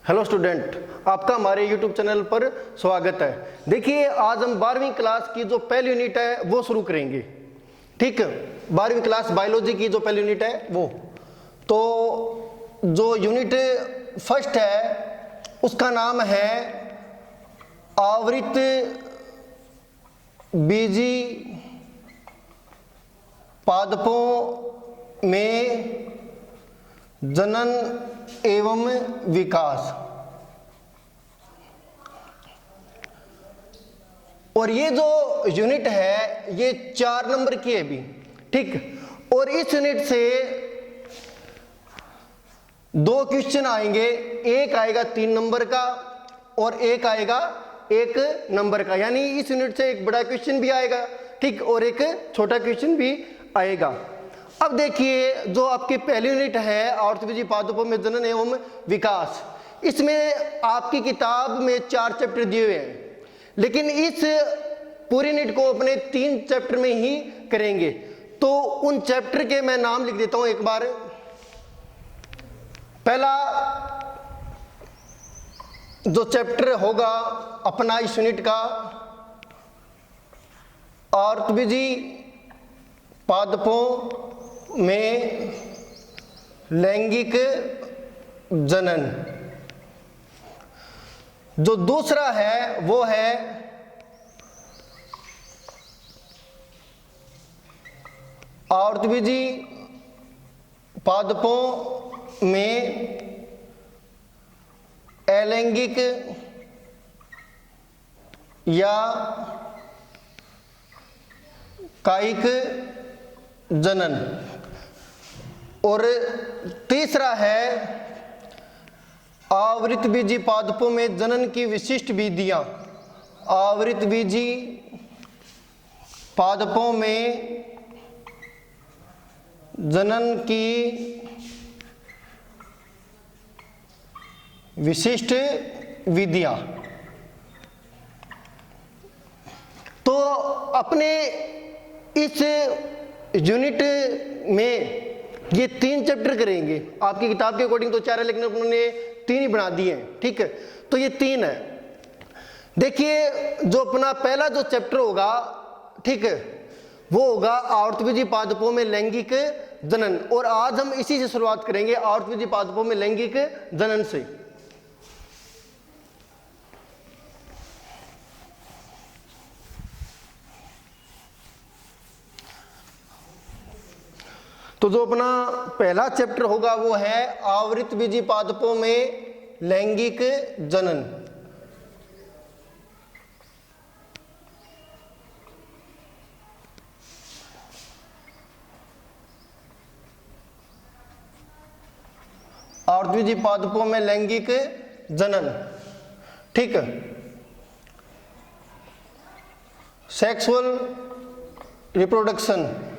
Hello student, आपका हमारे YouTube channel पर स्वागत है। देखिए, आज हम 12वीं क्लास की जो पहली यूनिट है वो शुरू करेंगे। ठीक, 12वीं क्लास बायोलॉजी की जो पहली यूनिट है वो। तो जो यूनिट फर्स्ट है उसका नाम है आवृत बीजी पादपों में जनन एवं विकास। और ये जो यूनिट है ये 4 नंबर की है भी। ठीक, और इस यूनिट से 2 क्वेश्चन आएंगे, एक आएगा 3 नंबर का और एक आएगा 1 नंबर का। यानी इस यूनिट से एक बड़ा क्वेश्चन भी आएगा, ठीक, और एक छोटा क्वेश्चन भी आएगा। अब देखिए, जो आपकी पहली यूनिट है ऑर्थोपैथी पादपों में जनन एवं विकास, इसमें आपकी किताब में 4 चैप्टर दिए हुए हैं, लेकिन इस पूरी यूनिट को अपने 3 चैप्टर में ही करेंगे। तो उन चैप्टर के मैं नाम लिख देता हूं एक बार। पहला जो चैप्टर होगा अपना इस यूनिट का, ऑर्थोपैथी पादपों में लैंगिक जनन। जो दूसरा है वो है ऑर्थोपैथी पादपों में अलैंगिक या कायिक जनन। और तीसरा है आवृत बीजी पादपों में जनन की विशिष्ट विधियां। आवृत बीजी पादपों में जनन की विशिष्ट विधियां। तो अपने इस यूनिट में ये 3 चैप्टर करेंगे। आपकी किताब के अकॉर्डिंग तो 4 है, लेकिन उन्होंने 3 ही बना दिए हैं। ठीक है, तो ये 3 है। देखिए, जो अपना पहला जो चैप्टर होगा, ठीक है, वो होगा ऑर्थोपैथी पादपों में लैंगिक जनन। और आज हम इसी से शुरुआत करेंगे, ऑर्थोपैथी पादपों में लैंगिक जनन से। तो जो अपना पहला चैप्टर होगा वो है आवृत बीजी पादपों में लैंगिक जनन। आवृत बीजी पादपों में लैंगिक जनन। ठीक, sexual reproduction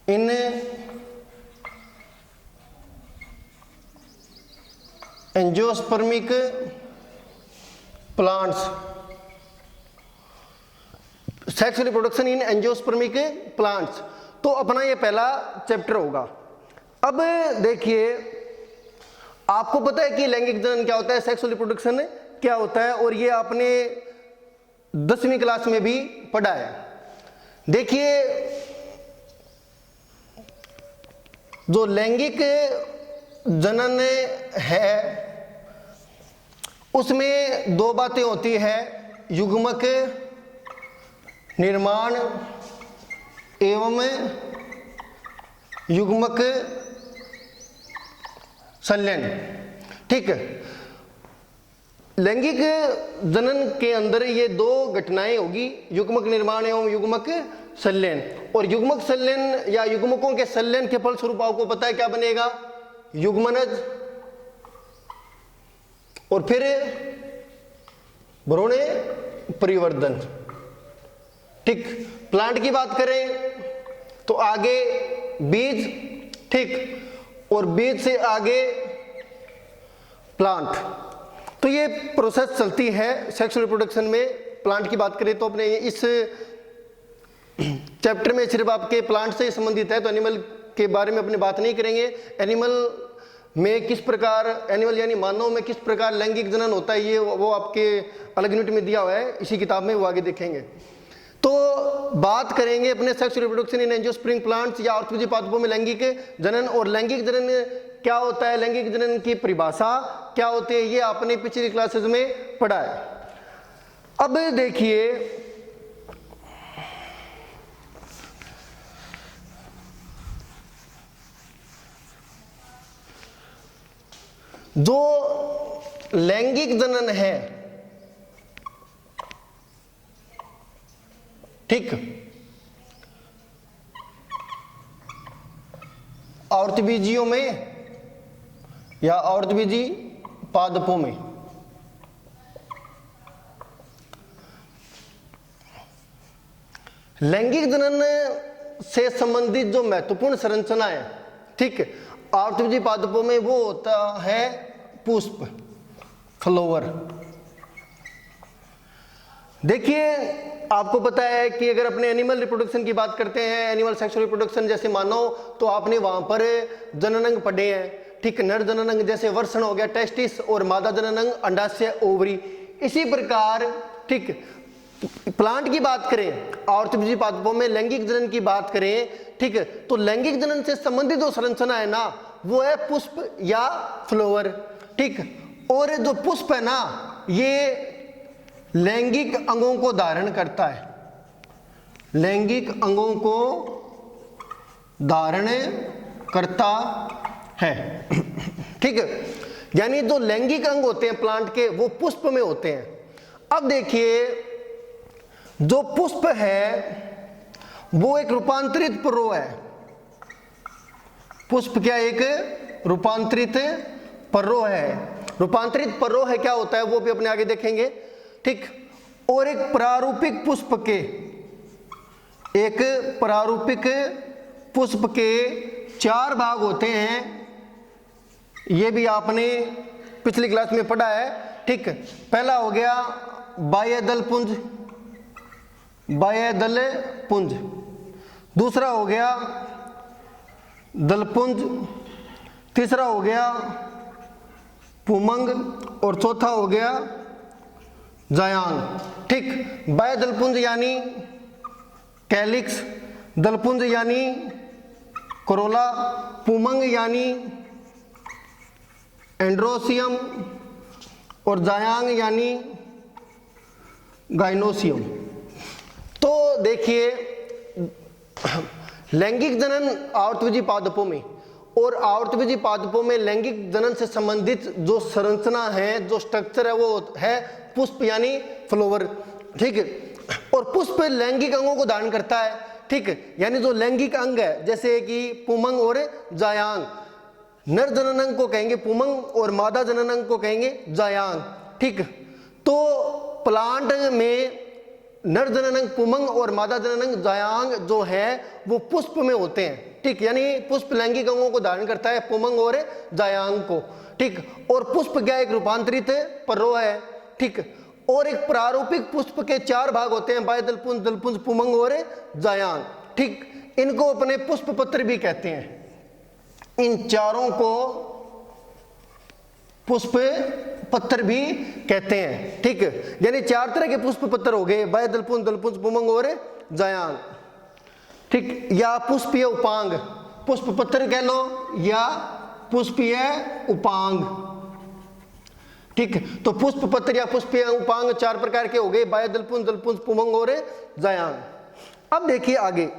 in angiospermic plants. Sexual reproduction in angiospermic plants, तो अपना ये पहला चैप्टर होगा। अब देखिए, आपको पता है कि लैंगिक जनन क्या होता है, सेक्सुअल रिप्रोडक्शन क्या होता है, और ये आपने 10वीं क्लास में भी पढ़ा है। देखिए, जो लैंगिक जनन है उसमें 2 बातें होती है, युग्मक निर्माण एवं युग्मक संलयन। ठीक है, लैंगिक जनन के अंदर ये 2 घटनाएं होगी, युग्मक निर्माण एवं युग्मक संलयन। और युग्मक संलयन या युग्मकों के संलयन के फलस्वरूप आपको पता है क्या बनेगा, युग्मनज, और फिर भ्रूण परिवर्धन। ठीक, प्लांट की बात करें तो आगे बीज, ठीक, और बीज से आगे प्लांट। तो ये प्रोसेस चलती है सेक्सुअल रिप्रोडक्शन में। प्लांट की बात करें तो अपने इस चैप्टर में सिर्फ आपके प्लांट से संबंधित है, तो एनिमल के बारे में अपनी बात नहीं करेंगे। एनिमल में किस प्रकार एनिमल यानी मानव में किस प्रकार लैंगिक जनन होता है, ये वो आपके अलग यूनिट में दिया हुआ है, इसी किताब में वो आगे देखेंगे। तो बात करेंगे अपने sex reproduction in angiosperm plants या ऑर्थोपैथी पादपों में लैंगिक जनन, और लैंगिक जनन क्या होता है, लैंगिक जनन की परिभाषा क्या होती है, ये आपने पिछली क्लासेस में पढ़ा है। अब देखिए जो लैंगिक जनन है, ठीक, औरतबीजियों में या औरतबीजी पादपों में लैंगिक जनन से संबंधित जो महत्वपूर्ण संरचना है, ठीक, औरतबीजी पादपों में वो होता है पुष्प, फ्लावर। देखिए आपको पता है कि अगर अपने एनिमल रिप्रोडक्शन की बात करते हैं, एनिमल सेक्सुअल रिप्रोडक्शन जैसे मानव, तो आपने वहां पर जननांग पढ़े हैं, ठीक, नर जननांग जैसे वर्षण हो गया टेस्टिस, और मादा जननांग अंडाशय ओवरी। इसी प्रकार, ठीक, प्लांट की बात करें, औरतबीजी पादपों में लैंगिक जनन की बात करें, ठीक, तो लैंगिक जनन से संबंधित जो संरचना है ना, वो है पुष्प या फ्लावर, ठीक। और जो पुष्प है ना, ये लैंगिक अंगों को धारण करता है, लैंगिक अंगों को धारण करता है, ठीक है। यानी जो लैंगिक अंग होते हैं प्लांट के, वो पुष्प में होते हैं। अब देखिए जो पुष्प है वो एक रूपांतरित पर्रो है। पुष्प क्या एक रूपांतरित पर्रो है। रूपांतरित पर्रो है क्या होता है वो भी अपने आगे देखेंगे, ठीक। और एक प्रारूपिक पुष्प के, एक प्रारूपिक पुष्प के 4 भाग होते हैं, ये भी आपने पिछली क्लास में पढ़ा है, ठीक। पहला हो गया बाह्यदल पुंज, बाह्यदल पुंज, दूसरा हो गया दलपुंज, तीसरा हो गया पुमंग, और चौथा हो गया जायांग, ठीक। बाह्य दलपुंज यानी कैलिक्स, दलपुंज यानी कोरोला, पुमंग यानी एंड्रोसियम, और जायांग यानी गाइनोसियम। तो देखिए लैंगिक जनन आवृतबीजी पादपों में, और आवृतबीजी पादपों में लैंगिक जनन से संबंधित जो संरचना है, जो स्ट्रक्चर है, वो है पुष्प यानी फ्लावर, ठीक है। और पुष्प लैंगिक अंगों को धारण करता है, ठीक है। यानी जो लैंगिक अंग है जैसे कि पुमंग और जायांग, नर जननांग को कहेंगे पुमंग और मादा जननांग को कहेंगे जायांग, ठीक। तो प्लांट में नर जननांग पुमंग और मादा जननांग जायांग जो है वो पुष्प में होते हैं, ठीक। यानी पुष्प लैंगिक अंगों को धारण करता है, पुमंग और जायांग को, ठीक। और पुष्प क्या एक रूपांतरित पर्रो है, ठीक। और एक प्रारूपिक पुष्प के 4 भाग होते हैं, बाह्य दलपुंज, दलपुंज, पुमंग और जायांग, ठीक। इनको अपने पुष्प पत्र भी कहते हैं। इन चारों को पुष्प पत्र भी कहते हैं, ठीक। यानी 4 तरह के पुष्प पत्र हो गए, बाह्य दलपुंज, दलपुंज, पुमंग और जायांग, ठीक। या पुष्पीय उपांग, पुष्प पत्र कह लो या पुष्पीय उपांग, ठीक। तो पुष्प पत्र या पुष्पीय उपांग 4 प्रकार के हो गए, बाह्य दलपुंज, दलपुंज, पुमंग और जायांग। अब देखिए आगे,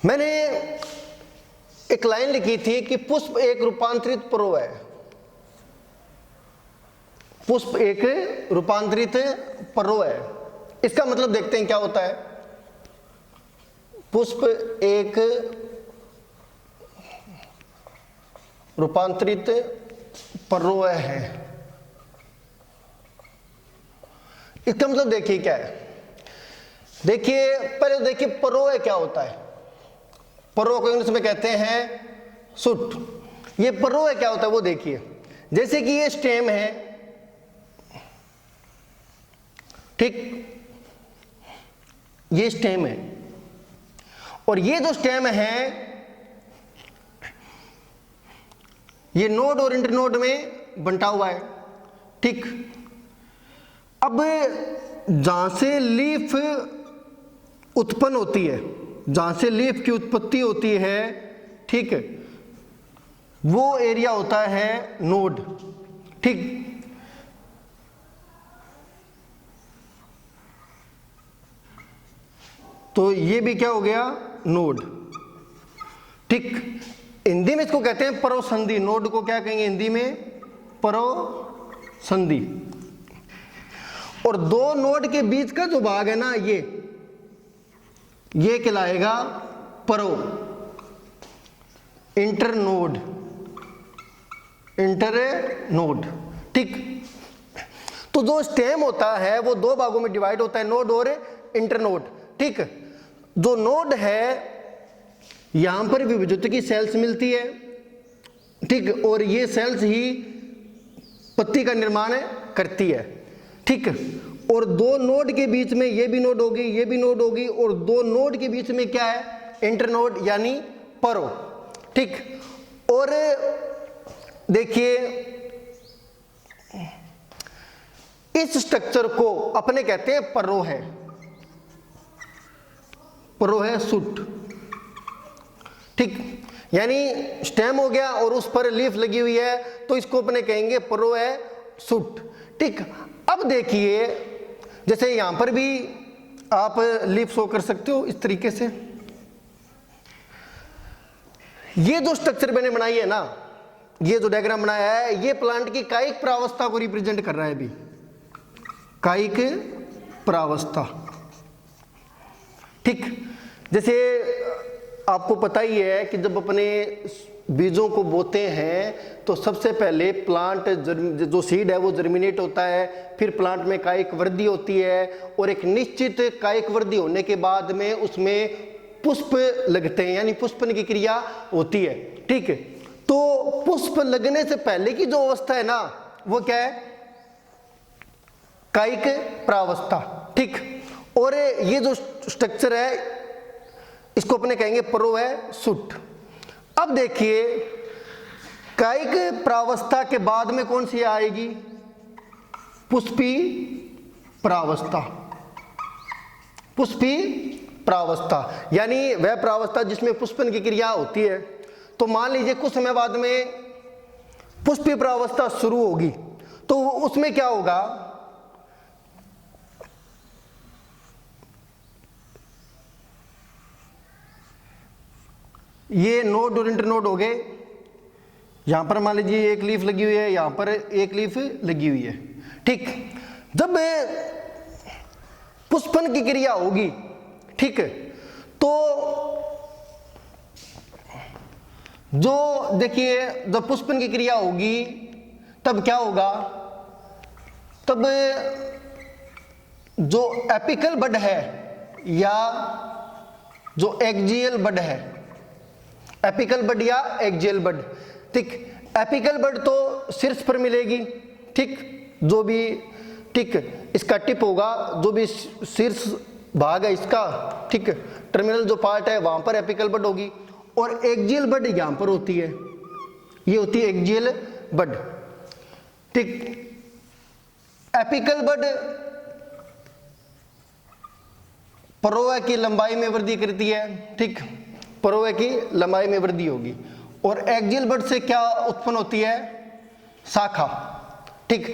मैंने एक लाइन लिखी थी कि पुष्प एक रूपांतरित पर्रो है। पुष्प एक रूपांतरित पर्रो है, इसका मतलब देखते हैं क्या होता है। पुष्प एक रूपांतरित पर्रो है, इसका मतलब देखिए क्या है। देखिए पहले देखिए पर्रो क्या होता है। पर्रो को इंग्लिश में कहते हैं सुट। ये पर्रो है क्या होता है वो देखिए, जैसे कि ये स्टेम है, ठीक, ये स्टेम है और ये जो स्टेम है ये नोड और इंटरनोड में बंटा हुआ है, ठीक। अब जहां से लीफ उत्पन्न होती है, जहां से लीफ की उत्पत्ति होती है, ठीक, वो एरिया होता है नोड, ठीक। तो ये भी क्या हो गया, नोड, ठीक। हिंदी में इसको कहते हैं परोसंधि। नोड को क्या कहेंगे हिंदी में, परोसंधि। और दो नोड के बीच का जो भाग है ना, ये कहलाएगा परो, इंटरनोड, इंटरनोड, ठीक। तो जो स्टेम होता है वो दो भागों में डिवाइड होता है, नोड और इंटरनोड, ठीक। जो नोड है यहां पर भी विद्युत की सेल्स मिलती है, ठीक, और ये सेल्स ही पत्ती का निर्माण करती है, ठीक। और दो नोड के बीच में ये भी नोड होगी, ये भी नोड होगी, और दो नोड के बीच में क्या है, इंटरनोड यानी परो, ठीक। और देखिए इस स्ट्रक्चर को अपने कहते हैं पर्रो है, पर्रो है सुट, ठीक। यानी स्टेम हो गया और उस पर लीफ लगी हुई है तो इसको अपने कहेंगे पर्रो है सुट, ठीक। अब देखिए जैसे यहां पर भी आप लीफ शो कर सकते हो इस तरीके से। ये जो स्ट्रक्चर मैंने बनाई है ना, ये जो डायग्राम बनाया है, ये प्लांट की कायिक प्रावस्था को रिप्रेजेंट कर रहा है। अभी कायिक प्रावस्था, ठीक। जैसे आपको पता ही है कि जब अपने बीजों को बोते हैं तो सबसे पहले प्लांट जो सीड है वो जर्मिनेट होता है, फिर प्लांट में कायिक वृद्धि होती है और एक निश्चित कायिक वृद्धि होने के बाद में उसमें पुष्प लगते हैं, यानी पुष्पन की क्रिया होती है, ठीक है। तो पुष्प लगने से पहले की जो अवस्था है ना वो क्या है, कायिक प्रावस्था, ठीक। और ये जो स्ट्रक्चर है इसको अपने कहेंगे पर्रो है सुट। अब देखिए कायिक प्रावस्था के बाद में कौन सी आएगी, पुष्पी प्रावस्था, पुष्पी प्रावस्था, यानी वह प्रावस्था जिसमें पुष्पन की क्रिया होती है। तो मान लीजिए कुछ समय बाद में पुष्पी प्रावस्था शुरू होगी तो उसमें क्या होगा, ये नोड और इंटरनोड हो गए। यहां पर मान लीजिए एक लीफ लगी हुई है, यहां पर एक लीफ लगी हुई है, ठीक। जब पुष्पन की क्रिया होगी, ठीक, तो जो देखिए जब पुष्पन की क्रिया होगी तब क्या होगा, तब जो एपिकल बड है या जो एक्सियल बड है, एपिकल बड या एक्सियल बड, ठीक। एपिकल बड तो शीर्ष पर मिलेगी, ठीक, जो भी, ठीक, इसका टिप होगा, जो भी शीर्ष भाग है इसका, ठीक, टर्मिनल जो पार्ट है वहां पर एपिकल बड होगी। और एक्सियल बड यहां पर होती है, ये होती है एक्सियल बड, ठीक। एपिकल बड परोवा की लंबाई में वृद्धि करती है, ठीक, परोवा की लंबाई में वृद्धि होगी। और एक्सियल बड से क्या उत्पन्न होती है, शाखा, ठीक।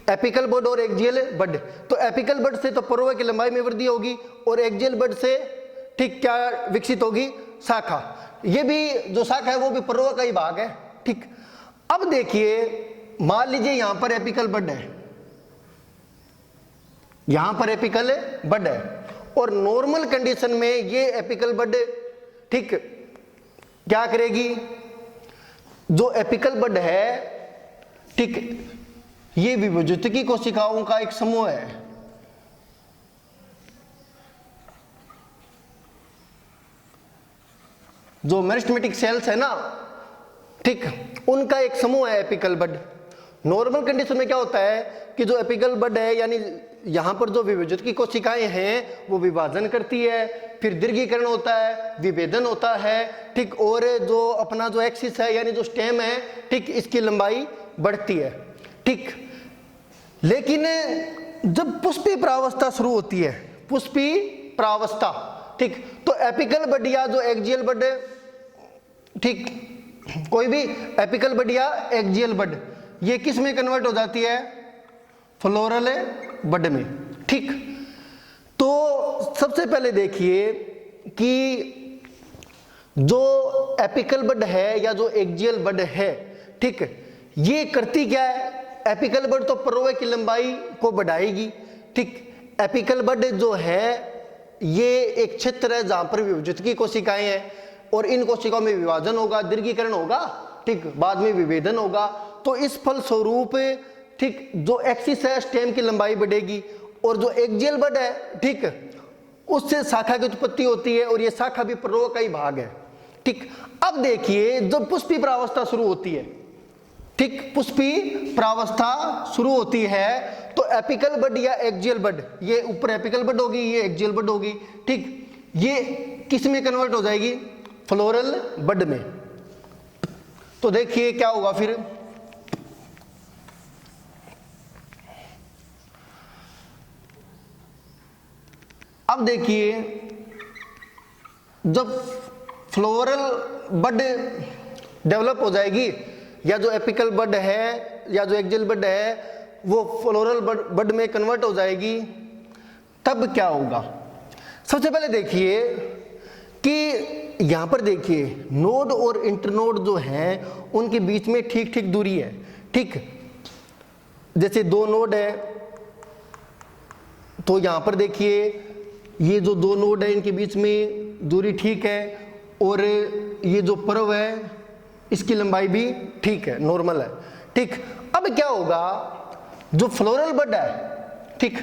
एपिकल बड और एक्सियल बड, तो एपिकल बड से तो परोवा की लंबाई में वृद्धि होगी और एक्सियल बड से, ठीक, क्या विकसित होगी, शाखा। ये भी जो शाखा है वो भी परोवा का ही भाग है, ठीक। अब देखिए मान लीजिए यहां पर एपिकल बड है, यहां पर एपिकल बड है और नॉर्मल कंडीशन में ये एपिकल बड, ठीक, क्या करेगी, जो एपिकल बड है, ठीक, ये विभजित कोशिकाओं का एक समूह है। जो मेरिस्टेमेटिक सेल्स है ना ठीक, उनका एक समूह है एपिकल बड। नॉर्मल कंडीशन में क्या होता है कि जो एपिकल बड है, यानी यहाँ पर जो विभाजित की कोशिकाएं हैं वो विभाजन करती है, फिर दीर्घीकरण होता है, विभेदन होता है, ठीक, और जो अपना जो एक्सिस है यानी जो स्टेम है, ठीक, इसकी लंबाई बढ़ती है, ठीक। लेकिन जब पुष्पी प्रावस्था शुरू होती है, पुष्पी प्रावस्था, ठीक, तो एपिकल बड या जो एक्सियल बड, ठीक, कोई भी एपिकल बड या एक्सियल बड ये किस में कन्वर्ट हो जाती है? फ्लोरल बड में, ठीक। तो सबसे पहले देखिए कि जो एपिकल बड है या जो एक्सियल बड है, ठीक, ये करती क्या है? एपिकल बड तो पर्वय की लंबाई को बढ़ाएगी, ठीक। एपिकल बड जो है ये एक क्षेत्र है जहां पर विभाजित की कोशिकाएं हैं और इन कोशिकाओं में विभाजन होगा, दीर्घीकरण होगा, ठीक, बाद में विभेदन होगा। तो इस फल स्वरूप, ठीक, जो एक्सिस है स्टेम की लंबाई बढ़ेगी और जो एक्सियल बड है, ठीक, उससे शाखा की उत्पत्ति होती है और ये शाखा भी पर्वय का ही भाग है, ठीक। अब देखिए जब पुष्पी प्रावस्था शुरू होती है, ठीक, पुष्पी प्रावस्था शुरू होती है तो एपिकल बड या एक्सियल बड, ये ऊपर एपिकल बड होगी, ये एक्सियल बड होगी, ठीक, ये किस में कन्वर्ट हो जाएगी? फ्लोरल बड में। तो देखिए क्या होगा फिर, अब देखिए जब फ्लोरल बड डेवलप हो जाएगी या जो एपिकल बड है या जो एक्सियल बड है वो फ्लोरल बड में कन्वर्ट हो जाएगी, तब क्या होगा? सबसे पहले देखिए कि यहां पर देखिए नोड और इंटरनोड जो है उनके बीच में ठीक ठीक दूरी है, ठीक। जैसे दो नोड है तो यहां पर देखिए ये जो दो नोड है इनके बीच में दूरी ठीक है और ये जो पर्व है इसकी लंबाई भी ठीक है, नॉर्मल है, ठीक। अब क्या होगा? जो फ्लोरल बड है, ठीक,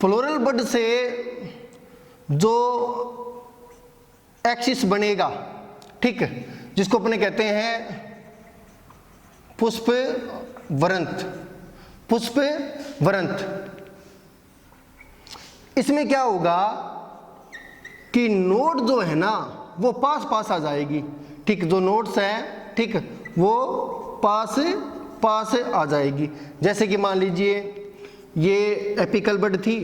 फ्लोरल बड से जो एक्सिस बनेगा, ठीक, जिसको अपने कहते हैं पुष्प वरंत, पुष्प वरंत। इसमें क्या होगा कि नोड जो है ना वो पास पास आ जाएगी, ठीक, जो नोड्स हैं, ठीक, वो पास पास आ जाएगी। जैसे कि मान लीजिए ये एपिकल बड थी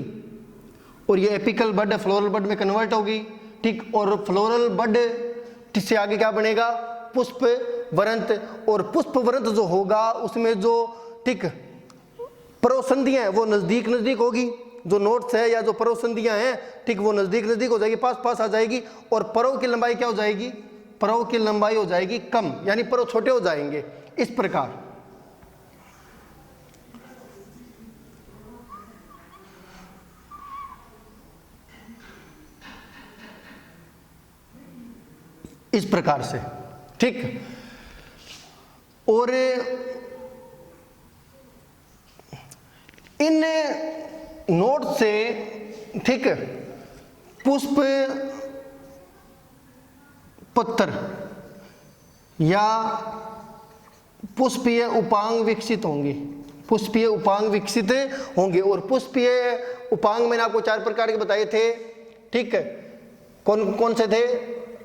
और ये एपिकल बड फ्लोरल बड में कन्वर्ट होगी, ठीक, और फ्लोरल बड से आगे क्या बनेगा? पुष्प वरंत। और पुष्प वरंत जो होगा उसमें जो, ठीक, परवसंधियां हैं वो नजदीक नजदीक होगी, जो नोड्स है या जो परवसंधियां हैं, ठीक, वो नजदीक नजदीक हो जाएगी, पास पास आ जाएगी। और परव की लंबाई क्या हो जाएगी? परव की लंबाई हो जाएगी कम, यानी परव छोटे हो जाएंगे। इस प्रकार इस प्रकार से, ठीक। और इन नोड से, ठीक, पुष्प पत्र या पुष्पीय उपांग विकसित होंगे, पुष्पीय उपांग विकसित होंगे। और पुष्पीय उपांग मैंने आपको 4 प्रकार के बताए थे, ठीक है, कौन कौन से थे?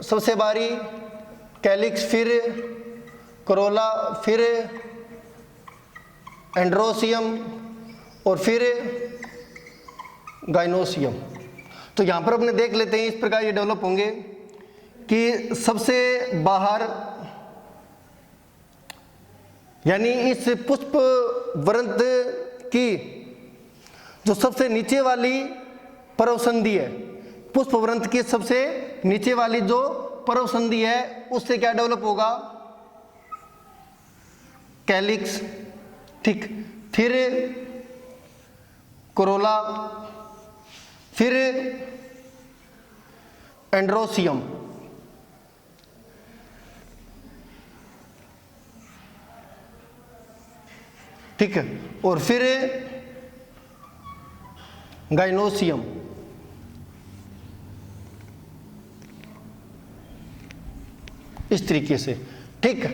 सबसे बारी कैलिक्स, फिर करोला, फिर एंड्रोसियम और फिर गाइनोसियम। तो यहां पर अपने देख लेते हैं इस प्रकार ये डेवलप होंगे कि सबसे बाहर यानी इस पुष्प वरंत की जो सबसे नीचे वाली परवसंधि है, पुष्प वरंत की सबसे नीचे वाली जो परवसंधि है उससे क्या डेवलप होगा? कैलिक्स, ठीक, फिर कोरोला, फिर एंड्रोसियम, ठीक है, और फिर गाइनोसियम। इस तरीके से, ठीक।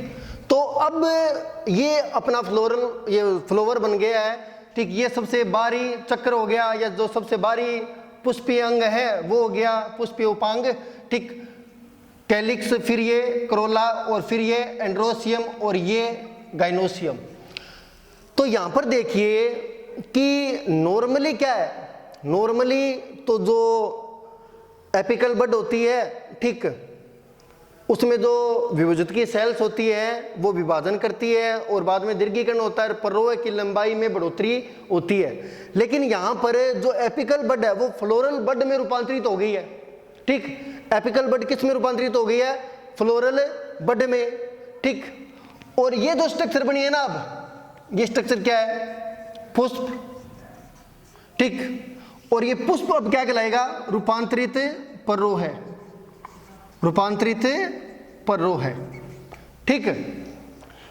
अब ये अपना फ्लोरल ये फ्लोवर बन गया है, ठीक। ये सबसे बाहरी चक्र हो गया, या जो सबसे बाहरी पुष्पीय अंग है वो हो गया पुष्पीय उपांग, ठीक। कैलिक्स, फिर ये करोला, और फिर ये एंड्रोसियम, और ये गाइनोसियम। तो यहां पर देखिए कि नॉर्मली क्या है, नॉर्मली तो जो एपिकल बड होती है, ठीक, उसमें जो विभाजित की सेल्स होती है वो विभाजन करती है और बाद में दीर्घीकरण होता है, पररोह की लंबाई में बढ़ोतरी होती है। लेकिन यहाँ पर जो एपिकल बड है वो फ्लोरल बड में रूपांतरित हो गई है, ठीक। एपिकल बड किस में रूपांतरित हो गई है? फ्लोरल बड में, ठीक। और ये जो स्ट्रक्चर बनी है ना, अब ये स्ट्रक्चर क्या है? पुष्प, ठीक। और ये पुष्प अब क्या कहलाएगा? रूपांतरित पररोह है, रूपांतरित पररोह है, ठीक।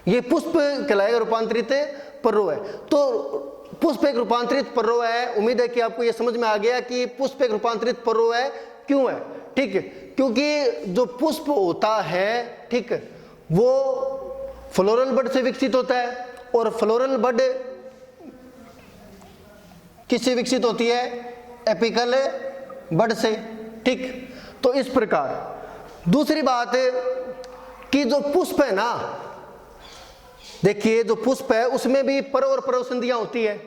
ये पुष्प कहलाएगा रूपांतरित पररोह है। तो पुष्प एक रूपांतरित पररोह है। उम्मीद है कि आपको ये समझ में आ गया कि पुष्प एक रूपांतरित पररोह है क्यों है, ठीक। क्योंकि जो पुष्प होता है, ठीक, वो फ्लोरल बड से विकसित होता है, और फ्लोरल बड किससे विकसित होती है? एपिकल बड से, ठीक। तो इस प्रकार दूसरी बात कि जो पुष्प है ना, देखिए जो पुष्प है उसमें भी पर और परसंधियां होती है,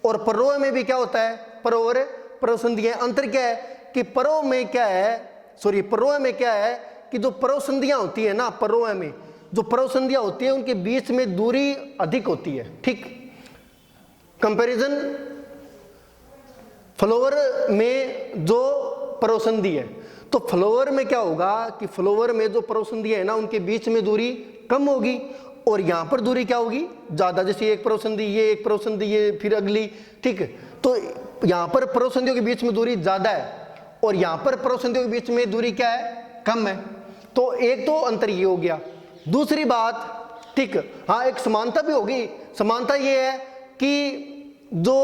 और पररोह में भी क्या होता है? पर और परसंधियां। अंतर क्या है कि पररोह में क्या है, पररोह में क्या है कि जो परसंधियां होती है ना, पररोह में जो परसंधियां होती है उनके बीच में दूरी अधिक होती है, ठीक। कंपैरिजन फ्लोवर में जो परसंधि है, तो फ्लोवर में क्या होगा कि फ्लोवर में जो परसंधि है ना उनके बीच में दूरी कम होगी, और यहां पर दूरी क्या होगी? ज्यादा। जैसे एक परसंधि, ये एक परसंधि, ये फिर अगली, ठीक। तो यहां पर परसंधियों के बीच में दूरी ज्यादा है, और यहां पर परसंधियों के बीच में दूरी क्या है? कम है। तो एक तो अंतर ये हो गया। दूसरी बात, ठीक, हाँ, एक समानता भी होगी। समानता ये है कि जो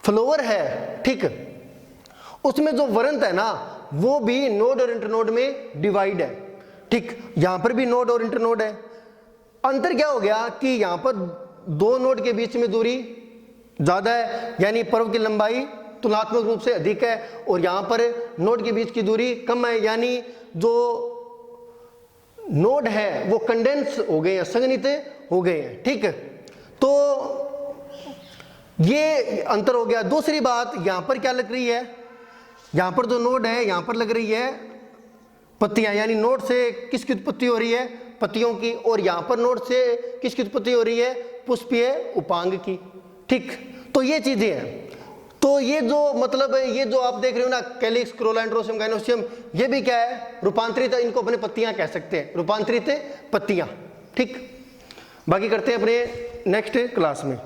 फ्लोवर है, ठीक, उसमें जो वरंत है ना वो भी नोड और इंटरनोड में डिवाइड है, ठीक। यहां पर भी नोड और इंटरनोड है। अंतर क्या हो गया कि यहां पर दो नोड के बीच में दूरी ज्यादा है, यानी पर्व की लंबाई तुलनात्मक रूप से अधिक है, और यहां पर नोड के बीच की दूरी कम है, यानी जो नोड है वो कंडेंस हो गए हैं, संघनित हो गए हैं, ठीक। तो ये अंतर हो गया। दूसरी बात यहां पर क्या लग रही है? यहां पर जो नोड है यहां पर लग रही है पत्तियां, यानी नोड से किसकी उत्पत्ति हो रही है? पत्तियों की। और यहां पर नोड से किसकी उत्पत्ति हो रही है? पुष्पीय उपांग की, ठीक। तो ये चीजें हैं। तो ये जो मतलब ये जो आप देख रहे हो ना, कैलिक्स, करोला, एंड्रोसियम, गाइनोसियम, ये भी क्या है? रूपांतरित, इनको अपने पत्तियां कह सकते हैं, रूपांतरित पत्तियां, ठीक। बाकी करते हैं अपने नेक्स्ट क्लास में।